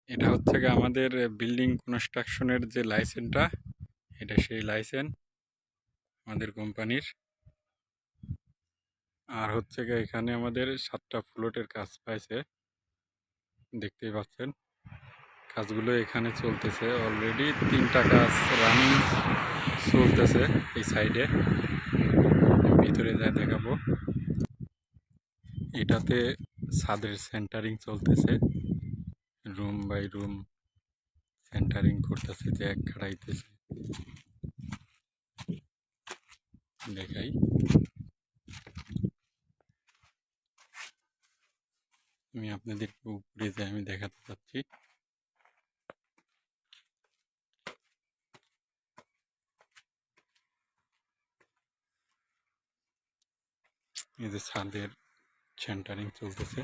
এটা হচ্ছে গিয়ে আমাদের বিল্ডিং কনস্ট্রাকশনের যে লাইসেন্সটা, এটা সেই লাইসেন্স আমাদের কোম্পানির। আর হচ্ছে গিয়ে এখানে আমাদের 7টা ফ্লোটের কাজ পাইছে, দেখতেই পাচ্ছেন। কাজগুলো এখানে চলতেছে, অলরেডি 3টা কাজ রানিং চলতেছে এই সাইডে। ভিতরে যা দেখাবো, এটাতে ছাদের সেন্টারিং চলতেছে, রুম বাই রুম সেন্টারিং করতেছে, জ্যাক খাড়াইতেছে। দেখাই, আমি আপনাদের উপরে যে আমি দেখাতে চাচ্ছি। এই যে ছাদের সেন্টারিং চলতেছে।